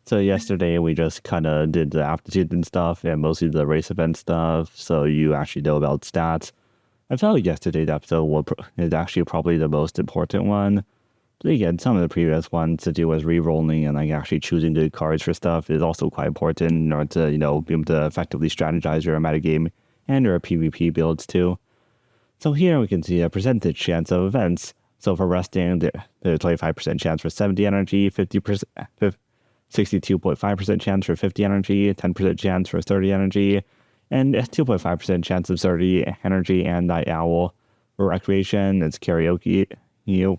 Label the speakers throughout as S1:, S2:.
S1: So yesterday we just kind of did the aptitude and stuff and mostly the race event stuff. So you actually know about stats. I felt like yesterday's episode is actually probably the most important one. But again, some of the previous ones to do with re-rolling and like actually choosing good cards for stuff is also quite important in order to, be able to effectively strategize your metagame and your PvP builds too. So here we can see a percentage chance of events. So for resting, there's 25% chance for 70 energy, 50%, 62.5% chance for 50 energy, 10% chance for 30 energy, and 2.5% chance of 30 energy and night owl. For recreation, it's karaoke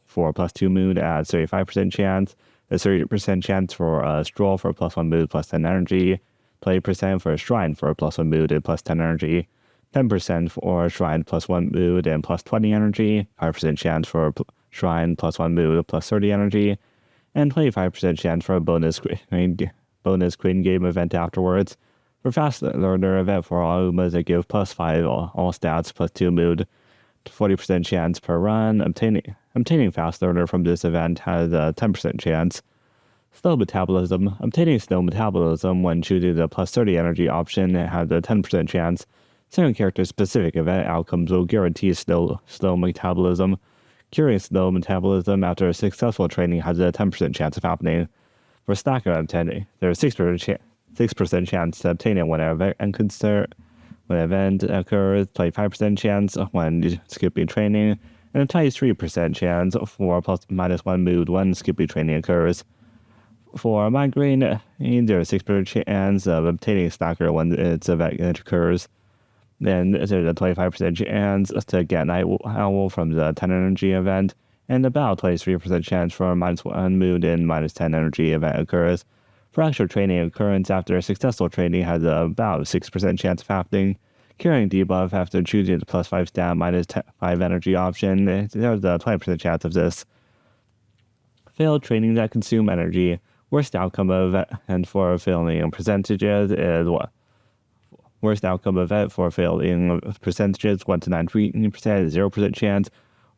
S1: for +2 mood at 35% chance, a 30% chance for a stroll for +1 mood +10 energy, 20% for a shrine for +1 mood and +10 energy, 10% for shrine +1 mood and +20 energy, 5% chance for shrine +1 mood +30 energy, and 25% chance for a bonus crane game event afterwards. For fast learner event for all Umas that give +5 all stats +2 mood, 40% chance per run. Obtaining fast learner from this event has a 10% chance. Slow metabolism. Obtaining slow metabolism when choosing the +30 energy option has a 10% chance. Certain character-specific event outcomes will guarantee slow metabolism. Curing slow metabolism after successful training has a 10% chance of happening. For stacker obtaining, there's 6% chance to obtain it when an event occurs, 25% chance when skipping training, and a 23% chance for +/-1 mood when skipping training occurs. For migraine, there's 6% chance of obtaining stacker when its event occurs. Then there's a 25% chance to get night owl from the 10 energy event, and about 23% chance for -1 mood and -10 energy event occurs. For actual training occurrence after successful training has about 6% chance of happening. Curing debuff after choosing the +5 stat -5 energy option, there's a 20% chance of this. Failed training that consume energy. Worst outcome of and for failing percentages is what? Worst outcome event for failing percentages 1 to 9% is 0% chance.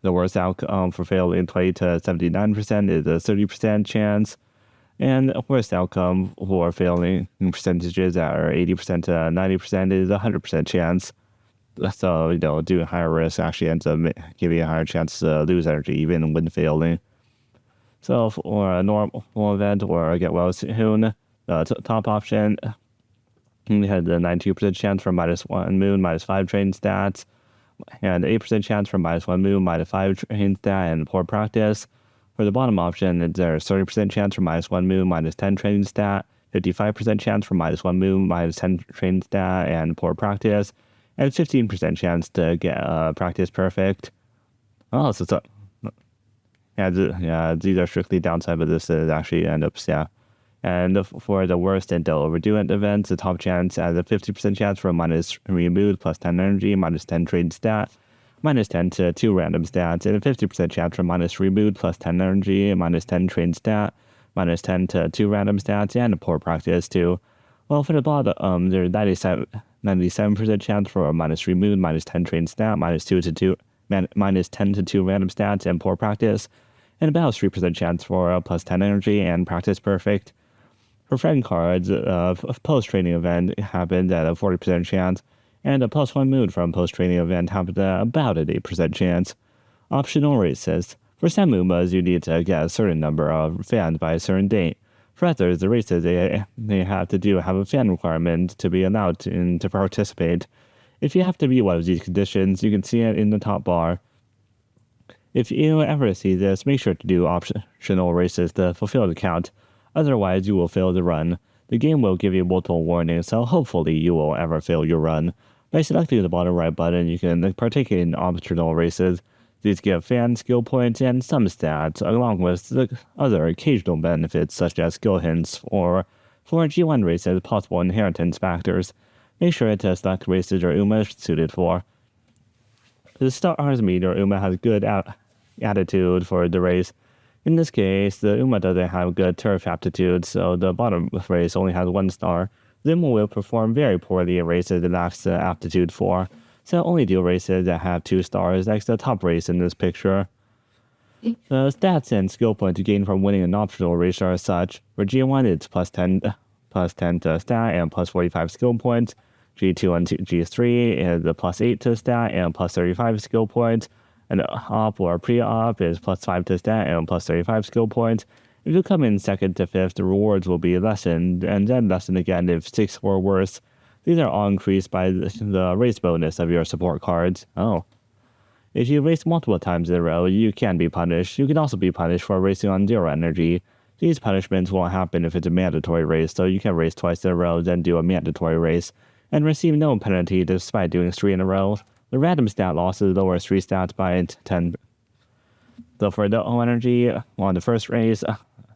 S1: The worst outcome for failing 20 to 79% is a 30% chance. And worst outcome for failing percentages that are 80% to 90% is a 100% chance. So, doing higher risk actually ends up giving you a higher chance to lose energy even when failing. So for a normal event or a get well soon, the top option, we had the 92% chance for -1 moon, -5 train stats, and 8% chance for -1 moon, -5 train stat, and poor practice. For the bottom option, there's 30% chance for -1 moon, -10 train stat, 55% chance for -1 moon, -10 train stat, and poor practice, and 15% chance to get practice perfect. Oh, these are strictly downside, but this is actually end up, yeah. And for the worst and don't overdo it events, the top chance has a 50% chance for a -3 mood, +10 energy, -10 trade stat, -10 to 2 random stats, and a 50% chance for -3 mood, +10 energy, -10 trade stat, -10 to 2 random stats, and a poor practice too. Well, for the bottom, there's 97% chance for a -3 mood, -10 trade stat, -10 to 2 random stats, and poor practice, and about 3% chance for a +10 energy and practice perfect. For friend cards, a post-training event happened at a 40% chance, and a +1 mood from post-training event happened at about an 8% chance. Optional races. For some Umas, you need to get a certain number of fans by a certain date. For others, the races they have to do have a fan requirement to be allowed to participate. If you have to meet one of these conditions, you can see it in the top bar. If you ever see this, make sure to do optional races to fulfill the count. Otherwise, you will fail the run. The game will give you multiple warnings, so hopefully you will ever fail your run. By selecting the bottom right button, you can partake in optional races. These give fan skill points and some stats, along with the other occasional benefits such as skill hints or for G1 races, possible inheritance factors. Make sure to select races your Uma is suited for. The stars mean your Uma has good attitude for the race. In this case, the Uma doesn't have good turf aptitude, so the bottom race only has 1 star. The Uma will perform very poorly in races it lacks the aptitude for, so only do races that have 2 stars, like the top race in this picture. The stats and skill points you gain from winning an optional race are as such. For G1, it's plus 10 to stat and plus 45 skill points. G2 and G3 is a plus 8 to stat and plus 35 skill points. And op or pre-op is plus 5 to stat and plus 35 skill points. If you come in second to fifth, the rewards will be lessened, and then lessened again if 6 or worse. These are all increased by the race bonus of your support cards. Oh. If you race multiple times in a row, you can be punished. You can also be punished for racing on 0 energy. These punishments won't happen if it's a mandatory race, so you can race twice in a row, then do a mandatory race, and receive no penalty despite doing 3 in a row. The random stat losses lowers 3 stats by 10. So for the O energy, on the first race,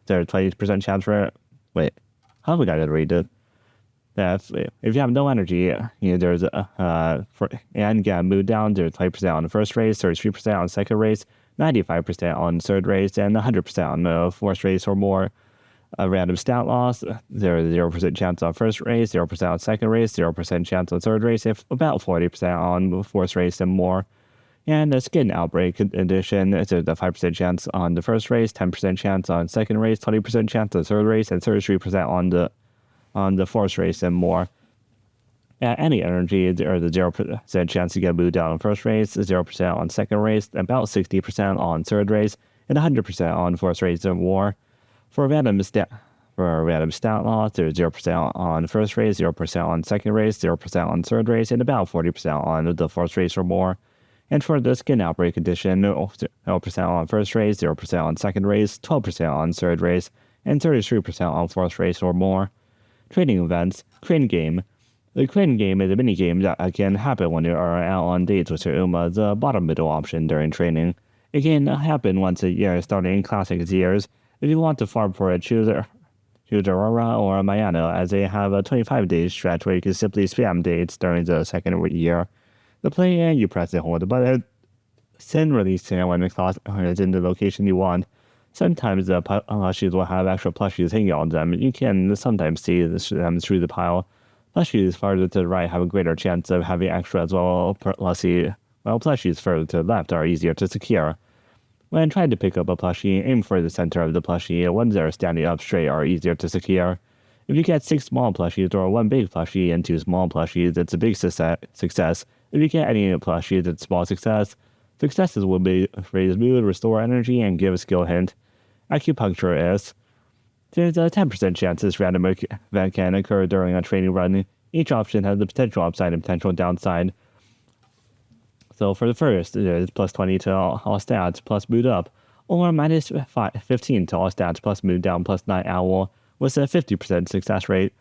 S1: there's 20% chance for it. Wait, how have we got to read it? If you have no energy, there's and get moved down, there's 20% on the first race, 33% on the second race, 95% on the third race, and 100% on the fourth race or more. A random stat loss, there's 0% chance on first race, 0% on second race, 0% chance on third race, if about 40% on the fourth race and more. And the skin outbreak edition, there's a 5% chance on the first race, 10% chance on second race, 20% chance on the third race, and 33% on the fourth race and more. At any energy, there's a 0% chance to get moved down on first race, 0% on second race, about 60% on third race, and 100% on fourth race and more. For a random stat loss, there's 0% on first race, 0% on second race, 0% on third race, and about 40% on the fourth race or more. And for the skin outbreak edition, 0% on first race, 0% on second race, 12% on third race, and 33% on fourth race or more. Training events, Crane Game. The Crane Game is a mini-game that can happen when you are out on dates with your Uma, the bottom middle option during training. It can happen once a year, starting in Classic years. If you want to farm for it, choose Aurora or Mayano, as they have a 25-day stretch where you can simply spam dates during the second year. The play and you press and hold the button, send release when the class is in the location you want. Sometimes the plushies will have extra plushies hanging on them. You can sometimes see them through the pile. Plushies farther to the right have a greater chance of having extra as well. Plushies further to the left are easier to secure. When trying to pick up a plushie, aim for the center of the plushie. Ones that are standing up straight are easier to secure. If you get 6 small plushies or 1 big plushie and 2 small plushies, it's a big success. If you get any plushies, it's a small success. Successes will be raise mood, restore energy, and give a skill hint. Acupuncture is. There's a 10% chance this random event can occur during a training run. Each option has the potential upside and potential downside. So for the first, there's plus 20 to all stats plus mood up, or minus 15 to all stats plus mood down plus night owl, with a 50% success rate.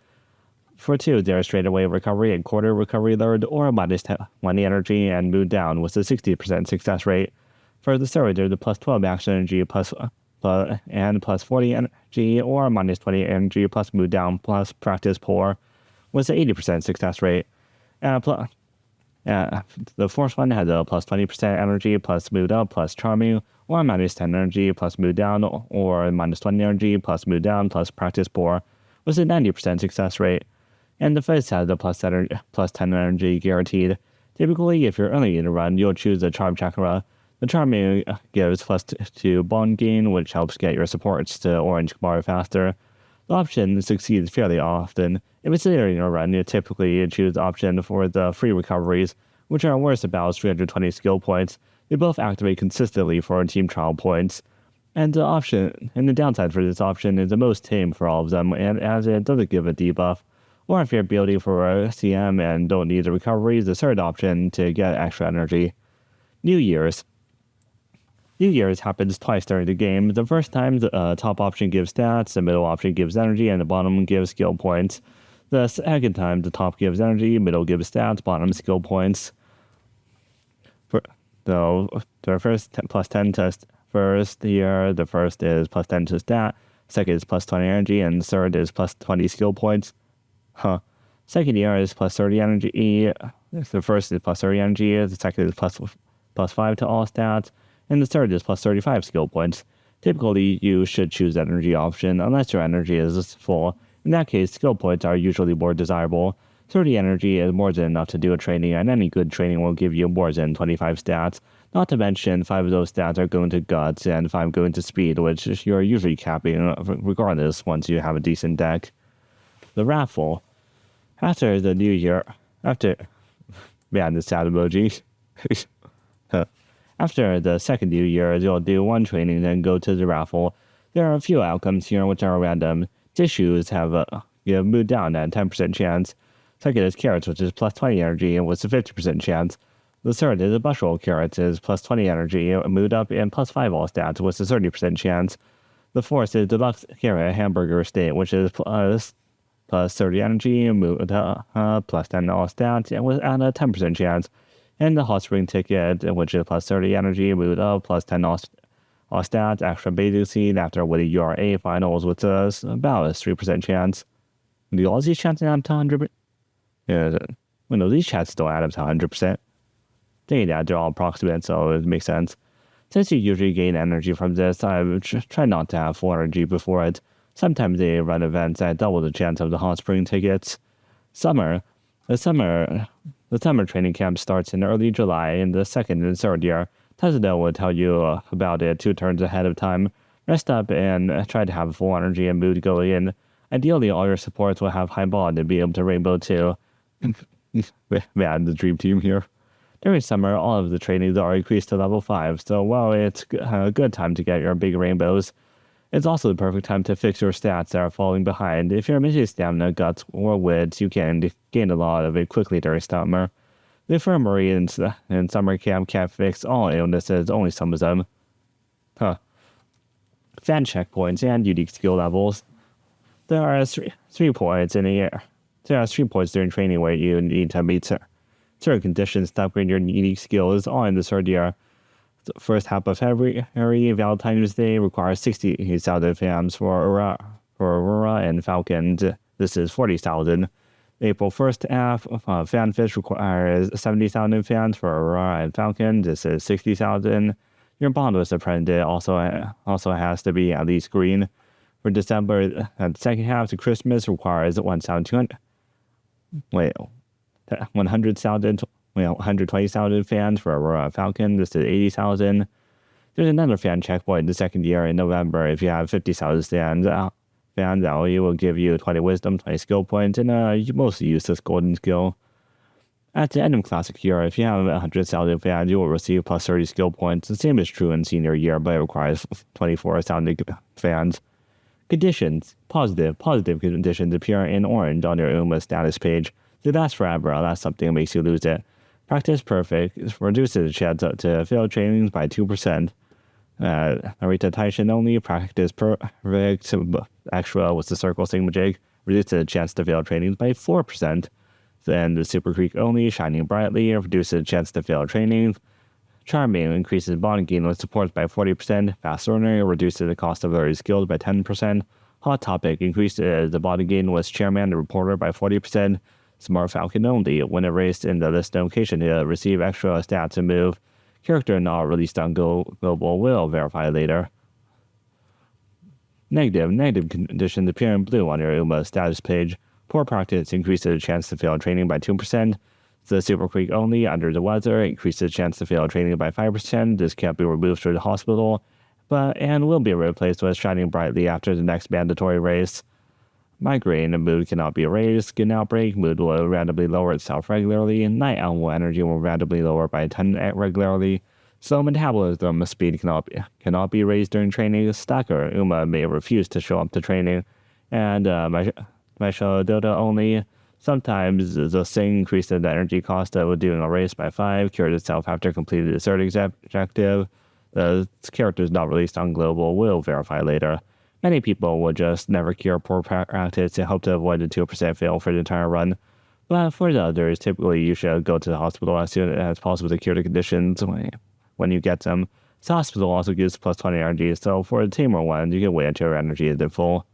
S1: For 2, there's straightaway recovery and quarter recovery lowered, or minus 20 energy and mood down with a 60% success rate. For the third, there's a plus 12 action energy plus 40 energy, or minus 20 energy plus mood down plus practice poor, with an 80% success rate. The fourth one has a plus 20% energy plus mood up plus charming, or minus 10 energy plus mood down, or minus 20 energy plus mood down plus practice poor, with a 90% success rate. And the fifth has a plus 10 energy guaranteed. Typically, if you're early in a run, you'll choose the Charm Chakra. The Charming gives plus 2 bond gain, which helps get your supports to Orange Bar faster. The option succeeds fairly often. If it's later in your run, you typically choose the option for the free recoveries, which are worth about 320 skill points. They both activate consistently for team trial points. And the downside for this option is the most tame for all of them, and as it doesn't give a debuff. Or if you're building for a CM and don't need the recoveries, the third option to get extra energy. New Year's. New Year's happens twice during the game. The first time, the top option gives stats, the middle option gives energy, and the bottom gives skill points. The second time, the top gives energy, middle gives stats, bottom skill points. The first plus 10 to first year, the first is plus 10 to stat, second is plus 20 energy, and third is plus 20 skill points. Second year is plus 30 energy. The first is plus 30 energy. The second is plus 5 to all stats. And the third is plus 35 skill points. Typically, you should choose the energy option unless your energy is full. In that case, skill points are usually more desirable. 30 energy is more than enough to do a training, and any good training will give you more than 25 stats. Not to mention, 5 of those stats are going to guts and 5 going to speed, which you're usually capping regardless once you have a decent deck. The raffle. After the new year, man, the sad emoji. After the second new year, you'll do 1 training, then go to the raffle. There are a few outcomes here which are random. Tissues have moved down at 10% chance. Second is carrots, which is plus 20 energy and with a 50% chance. The third is a bushel carrots is plus 20 energy, moved up in plus 5 all stats with a 30% chance. The fourth is deluxe carrot hamburger state, which is plus 30 energy, moved plus 10 all stats, and with at a 10% chance. And the hot spring ticket, which is plus 30 energy, moved up plus 10 all stats, extra basic seed after winning URA finals with about a 3% chance. Do all these chances add up to 100%? Yeah, no, these chances don't add up to 100%. They're all approximate, so it makes sense. Since you usually gain energy from this, I try not to have full energy before it. Sometimes they run events that double the chance of the hot spring tickets. The summer training camp starts in early July in the second and third year. Tazadell will tell you about it 2 turns ahead of time. Rest up and try to have full energy and mood going in. Ideally, all your supports will have high bond and be able to rainbow too. Man, the dream team here. During summer, all of the trainings are increased to level 5, so while it's a good time to get your big rainbows, it's also the perfect time to fix your stats that are falling behind. If you're missing stamina, guts, or wits, you can gain a lot of it quickly during summer. The infirmary in summer camp can't fix all illnesses, only some of them. Fan checkpoints and unique skill levels. There are 3 points in a year. There are 3 points during training where you need to meet certain conditions to upgrade your unique skills all in the third year. The first half of February, Valentine's Day requires 60,000 fans for Aurora and Falcon. This is 40,000. April 1st half, Fanfish requires 70,000 fans for Aurora and Falcon. This is 60,000. Your bond with the president also has to be at least green. For December, the second half to Christmas requires 1,200. 120,000 fans for Aurora Falcon. This is 80,000. There's another fan checkpoint in the second year in November. If you have 50,000 fans, LE will give you 20 wisdom, 20 skill points, and you mostly use this golden skill. At the end of Classic year, if you have 100,000 fans, you will receive plus 30 skill points. The same is true in Senior year, but it requires 24,000 fans. Conditions. Positive conditions appear in orange on your UMA status page. They last forever unless something makes you lose it. Practice perfect reduces the chance to fail trainings by 2%. Narita Taishin only. Practice perfect extra with the circle thingamajig reduces the chance to fail trainings by 4%. Then the Super Creek only. Shining brightly reduces the chance to fail trainings. Charming increases bond gain with supports by 40%. Fast learner reduces the cost of learning skills by 10%. Hot topic increases the bond gain with chairman and reporter by 40%. Smart Falcon only. When erased in the list notation, to receive extra stats and move. Character not released on global will verify later. Negative conditions appear in blue on your UMA status page. Poor practice increases the chance to fail training by 2%. The Super Creek only under the weather increases the chance to fail training by 5%. This can't be removed through the hospital, and will be replaced with shining brightly after the next mandatory race. Migraine mood cannot be raised. Skin outbreak mood will randomly lower itself regularly. Night owl energy will randomly lower by 10 regularly. Slow metabolism speed cannot be raised during training. Stacker UMA may refuse to show up to training. And Maisho Dota only. Sometimes the thing increases the energy cost of doing a race by 5, cures itself after completing the third objective. The character is not released on global will verify later. Many people will just never cure poor practice and hope to avoid the 2% fail for the entire run. But for the others, typically you should go to the hospital as soon as possible to cure the conditions when you get them. The hospital also gives plus 20 energy, so for the tamer ones, you can wait until your energy is at full.